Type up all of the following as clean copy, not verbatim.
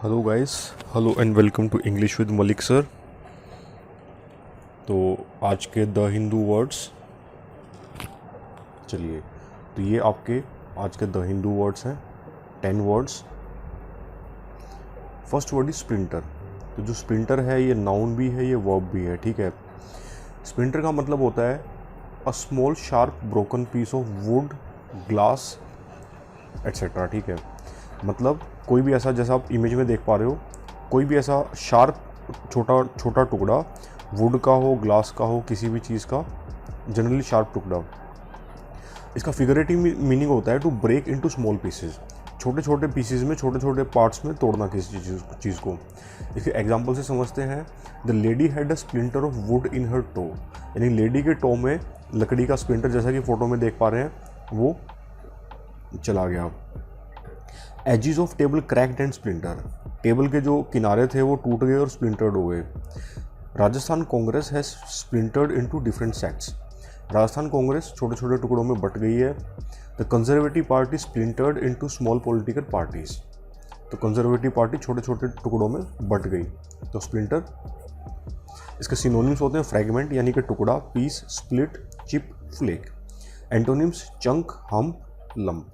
Hello guys, hello and welcome to English with Malik sir. तो आज के द हिंदू वर्ड्स, चलिए, तो ये आपके आज के द हिंदू वर्ड्स हैं, 10 words. First word is splinter. तो जो स्प्लिंटर है ये नाउन भी है, ये वर्ब भी है, ठीक है। स्प्लिंटर का मतलब होता है a small sharp broken piece of wood, glass etcetera, ठीक है। मतलब कोई भी ऐसा, जैसा आप इमेज में देख पा रहे हो, कोई भी ऐसा शार्प छोटा छोटा टुकड़ा, वुड का हो, ग्लास का हो, किसी भी चीज़ का, जनरली शार्प टुकड़ा। इसका फिगरेटिव मीनिंग होता है to break into small pieces, छोटे छोटे पीसेस में, छोटे छोटे पार्ट्स में तोड़ना किसी चीज़ को। इसके एग्जांपल से समझते हैं। The lady had a splinter of wood in her toe, यानी लेडी के टो में लकड़ी का स्प्लिंटर, जैसा कि फोटो में देख पा रहे हैं, वो चला गया। Edges of table cracked and splinter, table के जो किनारे थे वो टूट गए और स्प्लिंटर्ड हो गए। Rajasthan Congress has splintered into different sects, Rajasthan Congress छोटे छोटे टुकड़ों में बट गई है। The conservative party splintered into small political parties, तो कंजर्वेटिव पार्टी छोटे छोटे टुकड़ों में बट गई, तो स्प्लिंटर। इसके सिनोनिम्स होते हैं फ्रैगमेंट यानी कि टुकड़ा, piece, split, chip, flake. Antonyms chunk, hump, lump.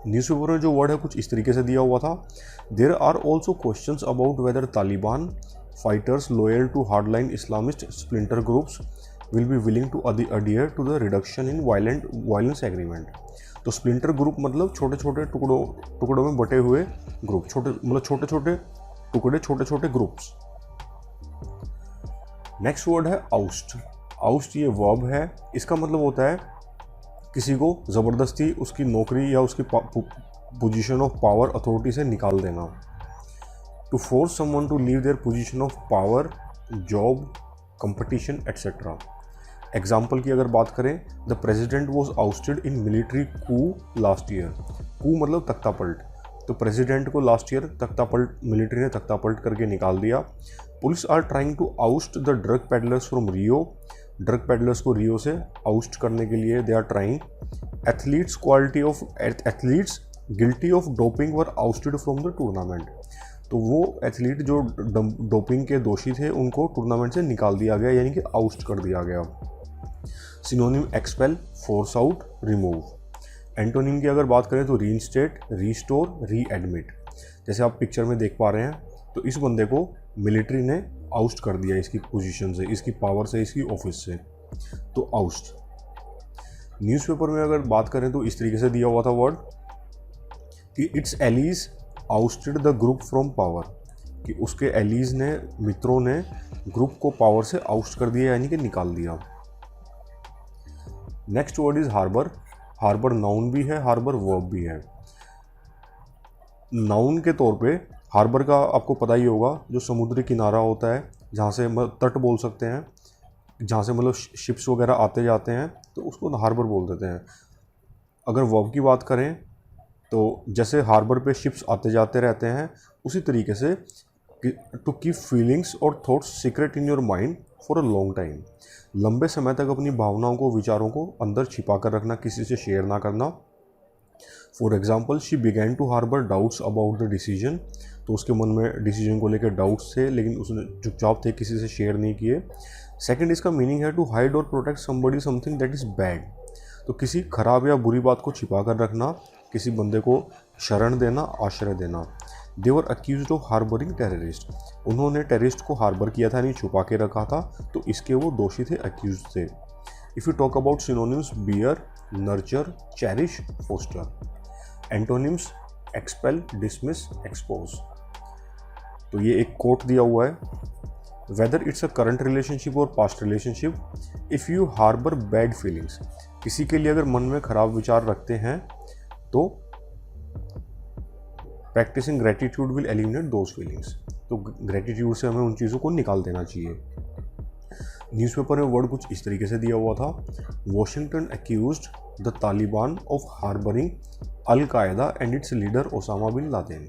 Newspaper में जो वर्ड है कुछ इस तरीके से दिया हुआ था। There are also questions about whether Taliban fighters loyal to hardline Islamist splinter groups will be willing to adhere to the reduction in violence agreement. तो स्प्लिंटर ग्रुप मतलब छोटे छोटे टुकड़ों में बटे हुए ग्रुप, छोटे छोटे टुकड़े, छोटे छोटे ग्रुप्स। नेक्स्ट वर्ड है आउस्ट। आउस्ट ये वर्ब है। इसका मतलब होता है किसी को ज़बरदस्ती उसकी नौकरी या उसकी पोजीशन ऑफ पावर, अथॉरिटी से निकाल देना। To force someone to leave their position of power, job, competition etcetera. Example की अगर बात करें, the president was ousted in military coup last year. Coup मतलब तख्ता पलट, तो प्रेसिडेंट को लास्ट ईयर मिलिट्री ने तख्ता पलट करके निकाल दिया। Police are trying to oust the drug peddlers from Rio, drug peddlers को रियो से आउस्ट करने के लिए they are trying. Athletes guilty of doping were ousted from the tournament, तो वो एथलीट जो डोपिंग के दोषी थे उनको टूर्नामेंट से निकाल दिया गया, यानी कि आउस्ट कर दिया गया। Synonym expel, force out, remove. Antonym की अगर बात करें तो रीइंस्टेट, रीस्टोर, रीएडमिट। जैसे आप पिक्चर में देख पा रहे हैं, तो इस बंदे को मिलिट्री ने आउस्ट कर दिया इसकी पोजीशन से, इसकी पावर से, इसकी ऑफिस से, तो आउस्ट। न्यूज़पेपर में अगर बात करें तो इस तरीके से दिया हुआ था वर्ड कि it's allies ousted the group from power, कि उसके एलीज ने, मित्रों ने ग्रुप को पावर से आउस्ट कर दिया, यानी कि निकाल दिया। Next word is harbour. Harbour noun भी है, हार्बर वर्ब भी है। नाउन के तौर पे हार्बर का आपको पता ही होगा, जो समुद्री किनारा होता है, जहाँ से तट बोल सकते हैं, जहाँ से मतलब शिप्स वगैरह आते जाते हैं, तो उसको हार्बर बोल देते हैं। अगर वर्ब की बात करें तो जैसे हार्बर पे शिप्स आते जाते रहते हैं, उसी तरीके से टू कीप फीलिंग्स और thoughts secret in your mind for a long time, लंबे समय तक अपनी भावनाओं को, विचारों को अंदर छिपा कर रखना, किसी से शेयर ना करना। For example, she began to harbour doubts about the decision, तो उसके मन में डिसीजन को लेकर डाउट्स थे, लेकिन उसने चुपचाप थे, किसी से शेयर नहीं किए। सेकंड, इसका मीनिंग है टू हाइड और protect somebody something that is bad, तो किसी खराब या बुरी बात को छिपा कर रखना, किसी बंदे को शरण देना, आश्रय देना। दे वर अक्यूज्ड ऑफ हार्बरिंग टेररिस्ट, उन्होंने टेररिस्ट को हार्बर किया था, यानी छुपा के रखा था, तो इसके वो दोषी थे, अक्यूज थे। If you talk about synonyms, bear, nurture, cherish, foster. Antonyms expel, dismiss, expose. तो ये एक कोट दिया हुआ है, whether it's a current relationship और past relationship, if you harbour bad feelings, किसी के लिए अगर मन में खराब विचार रखते हैं तो practising gratitude will eliminate those feelings, तो ग्रेटिट्यूड से हमें उन चीज़ों को निकाल देना चाहिए। न्यूज़पेपर में वर्ड कुछ इस तरीके से दिया हुआ था। Washington accused the Taliban of harbouring Al Qaeda and its leader Osama bin Laden,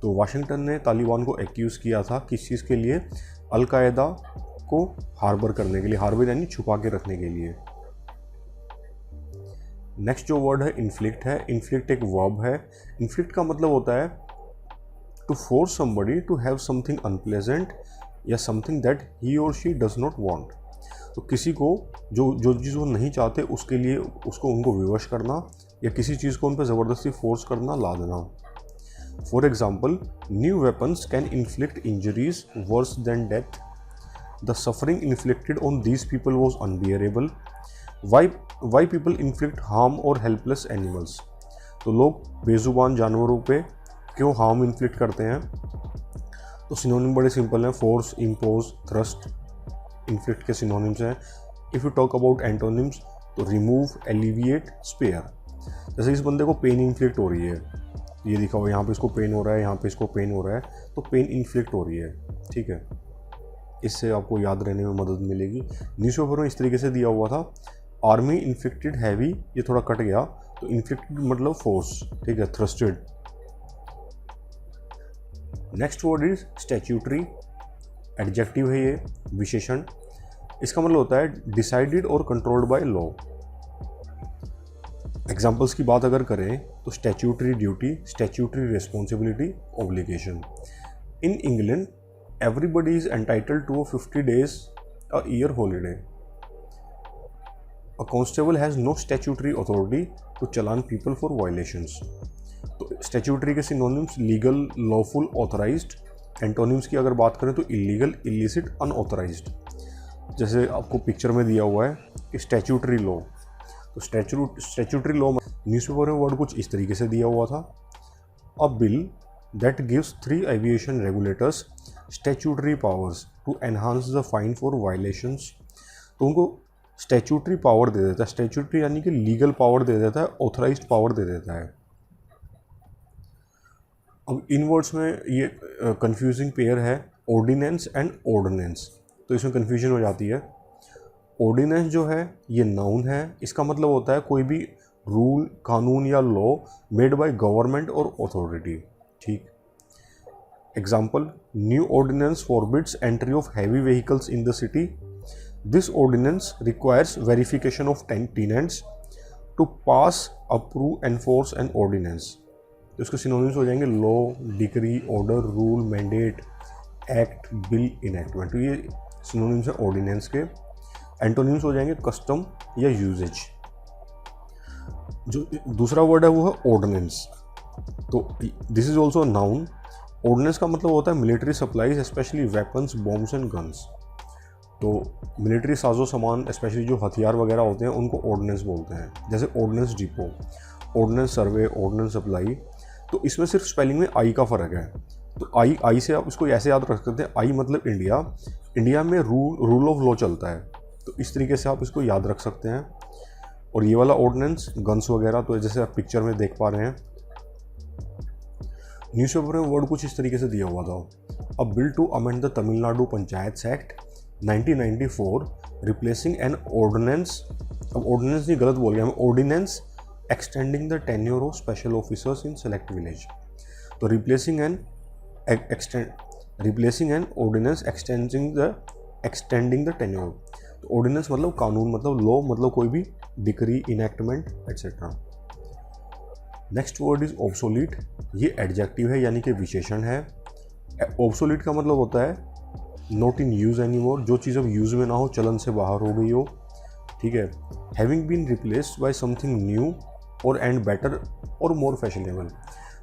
तो वाशिंगटन ने तालिबान को एक्यूज़ किया था किस चीज़ के लिए, अल कायदा को हार्बर करने के लिए, हार्बर यानी छुपा के रखने के लिए। नेक्स्ट जो वर्ड है इन्फ्लिक्ट है। इन्फ्लिक्ट एक वर्ब है। इन्फ्लिक्ट का मतलब होता है to force somebody to have something unpleasant या समथिंग दैट ही और शी डज नॉट वांट। तो किसी को जो चीज़ वो नहीं चाहते उसके लिए उसको उनको विवश करना या किसी चीज़ को उन पर ज़बरदस्ती फोर्स करना, ला देना। For example, new weapons can inflict injuries worse than death. The suffering inflicted on these people was unbearable. Why people inflict harm और हेल्पलेस एनिमल्स। तो लोग बेजुबान जानवरों पे क्यों हार्म इन्फ्लिक्ट करते हैं? तो सिनोनिम बड़े सिंपल हैं, फोर्स, इम्पोज, थ्रस्ट, इन्फ्लिक्ट के सिनोनिम्स हैं। If you talk about antonyms तो रिमूव, एलिविएट, स्पेयर। जैसे इस बंदे को पेन इन्फ्लिक्ट हो रही है, ये लिखा हुआ है, यहाँ पे इसको पेन हो रहा है, यहाँ पे इसको पेन हो रहा है, तो पेन इन्फ्लिक्ट हो रही है, ठीक है। इससे आपको याद रहने में मदद मिलेगी। न्यूज़पेपर में इस तरीके से दिया हुआ था, आर्मी इन्फ्लिक्टेड हैवी, ये थोड़ा कट गया, तो इन्फ्लिक्टेड मतलब फोर्स, ठीक है, thrusted. Next word is statutory, adjective है ये, विशेषण। इसका मतलब होता है डिसाइडेड और कंट्रोल्ड बाय लॉ। एग्जाम्पल्स की बात अगर करें तो statutory duty, statutory responsibility, obligation. In England everybody is entitled to 50 days a year holiday. A constable has no statutory authority to challan people for violations. तो स्टैट्यूटरी के synonyms legal, lawful, authorised. Antonyms की अगर बात करें तो illegal, illicit, unauthorised. जैसे आपको picture में दिया हुआ है कि स्टैट्यूटरी लॉ, तो स्टैट्यूटरी लॉ न्यूज़पेपर में वर्ड कुछ इस तरीके से दिया हुआ था, a bill that gives 3 aviation regulators statutory powers to enhance the fine for violations. तो उनको स्टैट्यूटरी पावर दे देता है, स्टैट्यूटरी यानी कि लीगल पावर दे देता है, ऑथराइज्ड पावर दे देता है। अब इन वर्ड्स में ये कंफ्यूजिंग पेयर है ऑर्डिनेंस एंड ऑर्डिनेंस, तो इसमें कंफ्यूजन हो जाती है। ऑर्डिनेंस जो है ये नाउन है, इसका मतलब होता है कोई भी रूल, कानून या लॉ मेड बाय गवर्नमेंट और अथॉरिटी, ठीक। Example, new ordinance forbids entry of heavy vehicles in the city. This ordinance requires verification of tenants to pass, approve, enforce an ordinance. तो इसके सिनोनिम्स हो जाएंगे law, decree, order, rule, mandate, act, bill, enactment. तो ये synonyms हैं ordinance के। Antonyms हो जाएंगे कस्टम या यूजेज। जो दूसरा वर्ड है वो है ऑर्डिनेंस, तो this is also a noun. Ordinance का मतलब होता है military supplies, specially weapons, bombs and guns. तो मिलिट्री साजो सामान, स्पेशली जो हथियार वगैरह होते हैं, उनको ऑर्डिनेंस बोलते हैं। जैसे ऑर्डिनेंस डिपो, ऑर्डिनेंस सर्वे, ऑर्डिनेंस सप्लाई। तो इसमें सिर्फ स्पेलिंग में आई का फ़र्क है। तो आई से आप इसको ऐसे याद रख सकते हैं, आई मतलब इंडिया, इंडिया में रूल ऑफ लॉ चलता है, तो इस तरीके से आप इसको याद रख सकते हैं। और ये वाला ऑर्डिनेंस गन्स वगैरह, तो जैसे आप पिक्चर में देख पा रहे हैं। न्यूज़पेपर में वर्ड कुछ इस तरीके से दिया हुआ था, a bill to amend the Tamil Nadu panchayat act 1994 replacing an ordinance. अब ऑर्डिनेंस नहीं, गलत बोल गया मैं, ordinance extending the tenure of special officers in select village. तो replacing an ordinance extending the tenure. तो ऑर्डिनेंस मतलब कानून, मतलब लॉ, मतलब कोई भी decree, enactment, etcetera. Next word is obsolete, ये एडजेक्टिव है यानी कि विशेषण है। ऑब्सोलीट का मतलब होता है not in use any more, जो चीज़ अब यूज़ में ना हो, चलन से बाहर हो गई हो, ठीक है। Having been replaced by something new और एंड बेटर और मोर फैशनेबल,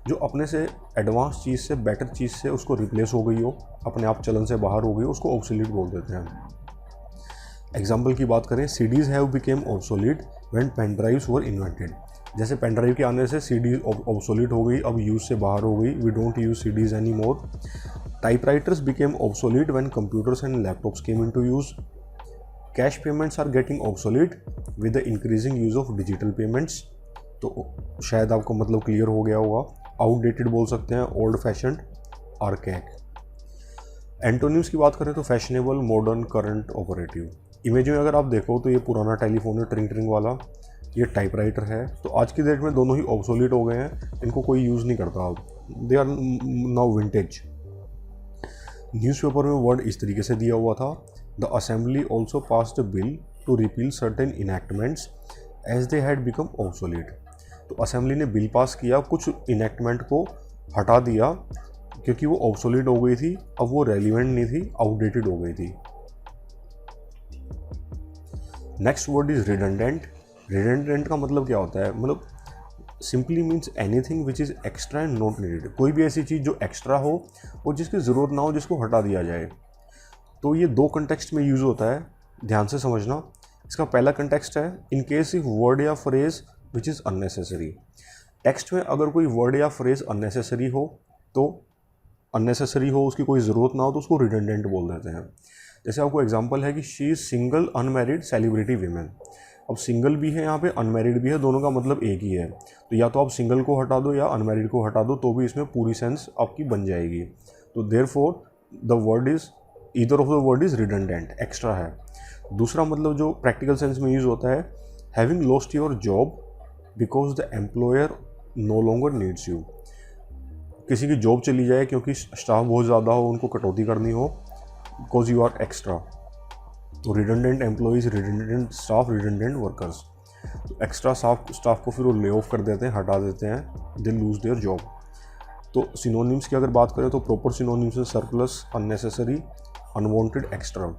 जो अपने से एडवांस चीज़ से, बेटर चीज़ से उसको रिप्लेस हो गई हो, अपने आप चलन से बाहर हो गई हो, उसको ऑब्सोलीट बोल देते हैं। एग्जाम्पल की बात करें, CDs have become obsolete when pen drives were invented. जैसे पेन ड्राइव के आने से सीडी ऑब्सोलीट हो गई, अब यूज से बाहर हो गई, we don't use CDs any more. Typewriters became obsolete when computers and laptops came into use. Cash payments are getting obsolete with the increasing use of digital payments. तो शायद आपको मतलब क्लियर हो गया होगा। आउटडेटेड बोल सकते हैं, ओल्ड फैशन्ड, आर्कैक। एंटोनिम्स की बात करें तो fashionable, modern, current, operative. Image में अगर आप देखो तो ये पुराना टेलीफोन है, ट्रिंग ट्रिंग वाला, ये टाइपराइटर है। तो आज की डेट में दोनों ही ऑब्सोलीट हो गए हैं, इनको कोई यूज़ नहीं करता अब, they are now vintage. Newspaper में वर्ड इस तरीके से दिया हुआ था, the assembly also passed a bill to repeal certain enactments as they had become obsolete. तो असेंबली ने बिल पास किया, कुछ इनैक्टमेंट को हटा दिया क्योंकि वो ऑब्सोलीट हो गई थी, अब वो रेलिवेंट नहीं थी, आउटडेटेड हो गई थी। Next word is redundant. Redundant का मतलब क्या होता है, मतलब simply means anything which is extra and not needed. कोई भी ऐसी चीज़ जो एक्स्ट्रा हो और जिसकी ज़रूरत ना हो, जिसको हटा दिया जाए। तो ये दो कंटेक्स्ट में यूज़ होता है, ध्यान से समझना। इसका पहला कंटेक्स्ट है इन केस इफ वर्ड या phrase which is unnecessary. Text में अगर कोई वर्ड या फ्रेज अननेसेसरी हो, तो अननेसेसरी हो, उसकी कोई ज़रूरत ना हो, तो उसको रिडंडेंट बोल देते हैं। जैसे आपको एग्जांपल है कि she is single unmarried celebrity women. अब सिंगल भी है यहाँ पे, अनमैरिड भी है, दोनों का मतलब एक ही है। तो या तो आप सिंगल को हटा दो या अनमैरिड को हटा दो, तो भी इसमें पूरी सेंस आपकी बन जाएगी। तो therefore the word is either of the word is redundant, extra है। दूसरा मतलब जो प्रैक्टिकल सेंस में यूज़ होता है, having lost your job because the employer no longer needs you. किसी की जॉब चली जाए क्योंकि स्टाफ बहुत ज़्यादा हो, उनको कटौती करनी हो, बिकॉज यू आर एक्स्ट्रा। तो redundant employees, redundant staff, redundant workers. तो एक्स्ट्रा स्टाफ को फिर वो ले ऑफ कर देते हैं, हटा देते हैं, दे लूज देयर जॉब। तो सिनोनिम्स की अगर बात करें तो प्रॉपर सिनोनिम्स है surplus, unnecessary, unwanted, extra.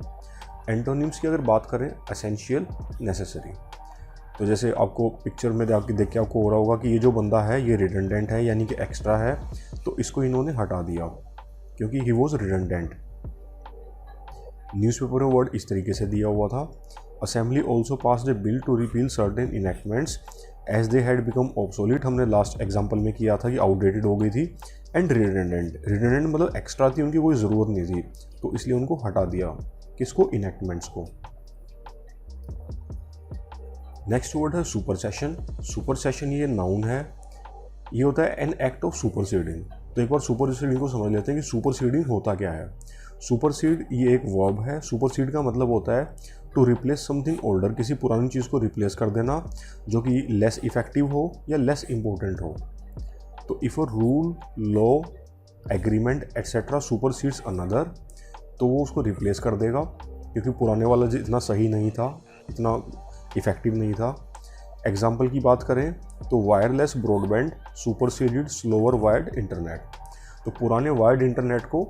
Antonyms की अगर बात करें एसेंशियल, नेसेसरी। तो जैसे आपको पिक्चर में देख के आपको हो रहा होगा कि ये जो बंदा है ये रिडंडेंट है, यानी कि एक्स्ट्रा है, तो इसको इन्होंने हटा दिया क्योंकि ही वॉज रिडंडेंट। न्यूज़पेपर में वर्ड इस तरीके से दिया हुआ था, assembly also passed a bill to repeal certain enactments as they had become obsolete. हमने लास्ट एग्जाम्पल में किया था कि आउटडेटेड हो गई थी। एंड रिडंडेंट, रिडंडेंट मतलब एक्स्ट्रा थी, उनकी कोई ज़रूरत नहीं थी, तो इसलिए उनको हटा दिया। किसको? इनैक्टमेंट्स को। नेक्स्ट वर्ड है सुपरसेशन। सुपरसेशन ये नाउन है, ये होता है एन एक्ट ऑफ सुपरसीडिंग। तो एक बार सुपरसीडिंग को समझ लेते हैं कि सुपरसीडिंग होता क्या है। सुपरसीड ये एक वर्ब है। सुपरसीड का मतलब होता है टू रिप्लेस समथिंग ओल्डर, किसी पुरानी चीज़ को रिप्लेस कर देना जो कि लेस इफेक्टिव हो या लेस इम्पोर्टेंट हो। तो if a rule, law, agreement etcetera supersedes another, तो वो उसको रिप्लेस कर देगा क्योंकि पुराने वाला इतना सही नहीं था, इतना इफेक्टिव नहीं था। एग्जाम्पल की बात करें तो wireless broadband superseded slower wired internet. तो पुराने वायर्ड इंटरनेट को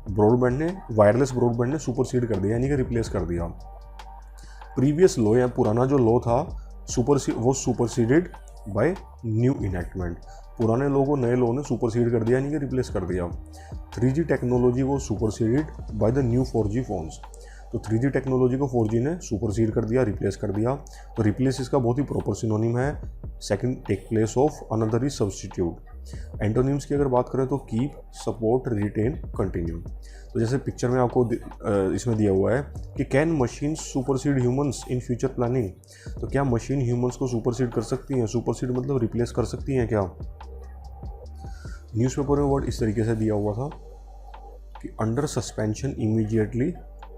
वायरलेस ब्रॉडबैंड ने सुपरसीड कर दिया, यानी कि रिप्लेस कर दिया। प्रीवियस लॉ या पुराना जो लॉ था वो सुपरसीडेड बाय न्यू इनैक्टमेंट। पुराने लॉ को नए लॉ ने सुपरसीड कर दिया, यानी कि रिप्लेस कर दिया। 3G टेक्नोलॉजी वो superseded by the new 4G phones. तो 3G टेक्नोलॉजी को 4G ने सुपरसीड कर दिया, रिप्लेस कर दिया। तो रिप्लेस इसका बहुत ही प्रॉपर सिनोनिम है। Second, take place of, another is substitute. Antonyms की अगर बात करें तो कीप, सपोर्ट, रिटेन, कंटिन्यू। तो जैसे पिक्चर में आपको इसमें दिया हुआ है कि can machine supersede humans in future planning. तो क्या मशीन ह्यूमंस को सुपरसीड कर सकती हैं? सुपरसीड मतलब रिप्लेस कर सकती हैं क्या? न्यूज़पेपर में वर्ड इस तरीके से दिया हुआ था कि under suspension immediately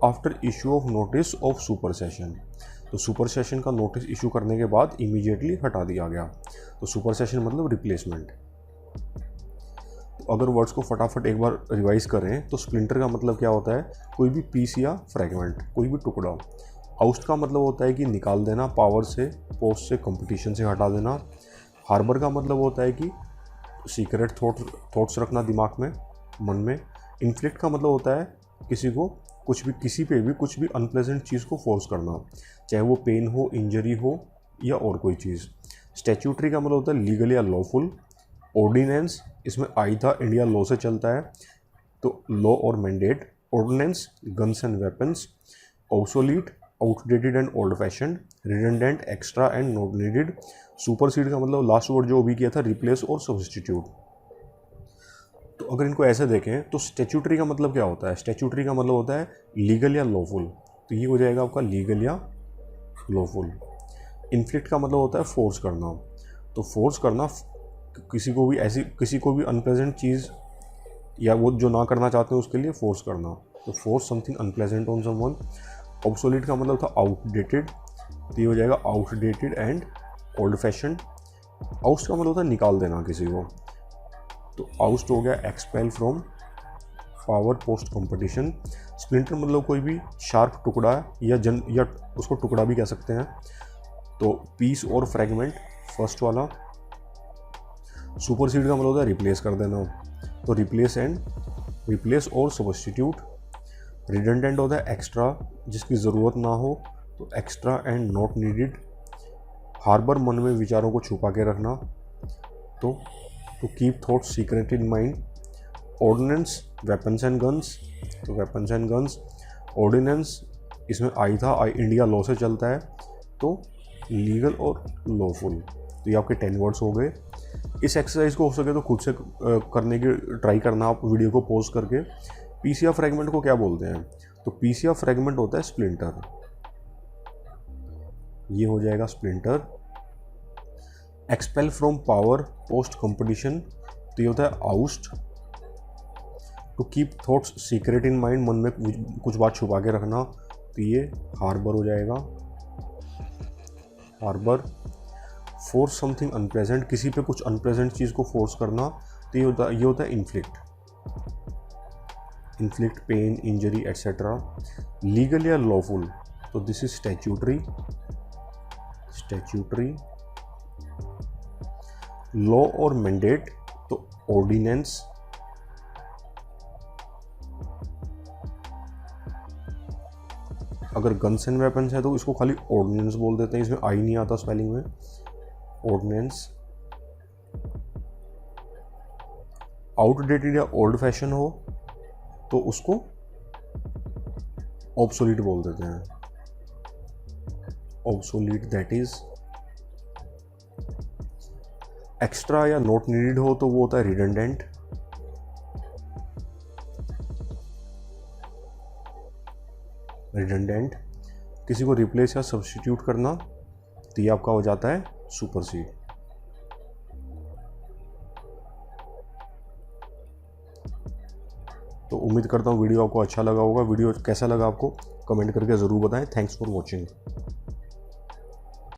after issue of notice of supersession. तो सुपरसेशन का नोटिस इशू करने के बाद इमीडिएटली हटा दिया गया। तो सुपरसेशन मतलब रिप्लेसमेंट। तो अगर वर्ड्स को फटाफट एक बार रिवाइज करें तो स्प्लिंटर का मतलब क्या होता है? कोई भी पीस या फ्रैगमेंट, कोई भी टुकड़ा। आउस्ट का मतलब होता है कि निकाल देना, पावर से, पोस्ट से, कंपटीशन से हटा देना। हार्बर का मतलब होता है कि सीक्रेट थॉट्स रखना दिमाग में, मन में। इन्फ्लिक्ट का मतलब होता है किसी को किसी पे भी कुछ भी अनप्लेजेंट चीज़ को फोर्स करना, चाहे वो पेन हो, इंजरी हो या और कोई चीज़। स्टैट्यूटरी का मतलब होता है लीगल या लॉफुल। ऑर्डिनेंस, इसमें आई था, इंडिया लॉ से चलता है, तो लॉ और mandate. Ordinance, guns and weapons. Obsolete, outdated and old fashion. Redundant, extra and not needed. Supersede का मतलब लास्ट वर्ड जो भी किया था, रिप्लेस और सब्स्टिट्यूट। तो अगर इनको ऐसे देखें तो स्टैट्यूटरी का मतलब क्या होता है? स्टैट्यूटरी का मतलब होता है लीगल या लॉफुल, तो ये हो जाएगा आपका लीगल या लॉफुल। इन्फ्लिक्ट का मतलब होता है फोर्स करना, तो फोर्स करना किसी को भी अनप्लेजेंट चीज़ या वो जो ना करना चाहते हैं उसके लिए फोर्स करना, तो force something unpleasant on someone. Obsolete का मतलब था आउटडेटेड, तो ये हो जाएगा outdated and old fashion. Oust का मतलब होता है निकाल देना किसी को, तो आउस्ट हो गया expel from power post competition. Splinter मतलब कोई भी शार्प टुकड़ा या उसको टुकड़ा भी कह सकते हैं, तो पीस और फ्रैगमेंट फर्स्ट वाला। सुपरसीड का मतलब होता है रिप्लेस कर देना। तो रिप्लेस और सब्स्टिट्यूट। रिडंडेंट होता है एक्स्ट्रा, जिसकी ज़रूरत ना हो, तो extra and not needed. Harbour, मन में विचारों को छुपा के रखना, तो to keep thoughts secret in mind. Ordinance, weapons and guns, तो वेपन्स एंड गन्स। ऑर्डिनेंस, इसमें आई था, आई इंडिया लॉ से चलता है, तो लीगल और लॉफुल। तो ये आपके 10 वर्ड्स हो गए। इस एक्सरसाइज को हो सके तो खुद से करने की ट्राई करना, आप वीडियो को पॉज करके। पीसीआर फ्रेगमेंट को क्या बोलते हैं? तो पीसीआर फ्रेगमेंट होता है स्प्लिंटर, ये हो जाएगा splinter. Expel from power post competition, तो ये होता है oust. To keep thoughts secret in mind, मन में कुछ बात छुपा के रखना, तो ये हार्बर हो जाएगा, हार्बर। फोर्स समथिंग अनप्लेजेंट, किसी पे कुछ अनप्लेजेंट चीज़ को फोर्स करना, तो ये होता है inflict, inflict pain, injury etcetera. Legal या लॉफुल, तो this is statutory, statutory. Law और मैंडेट, तो ऑर्डिनेंस। अगर गन्स एंड वेपन्स है तो इसको खाली ऑर्डिनेंस बोल देते हैं, इसमें आई नहीं आता स्पेलिंग में, ऑर्डिनेंस। आउटडेटेड या ओल्ड फैशन हो तो उसको ऑब्सोलीट बोल देते हैं, ऑब्सोलीट, दैट इज। एक्स्ट्रा या नॉट नीडेड हो तो वो होता है रिडंडेंट, रिडंडेंट। किसी को रिप्लेस या सब्स्टिट्यूट करना, तो ये आपका हो जाता है सुपरसीड। तो उम्मीद करता हूँ वीडियो आपको अच्छा लगा होगा। वीडियो कैसा लगा आपको कमेंट करके ज़रूर बताएं। Thanks for watching.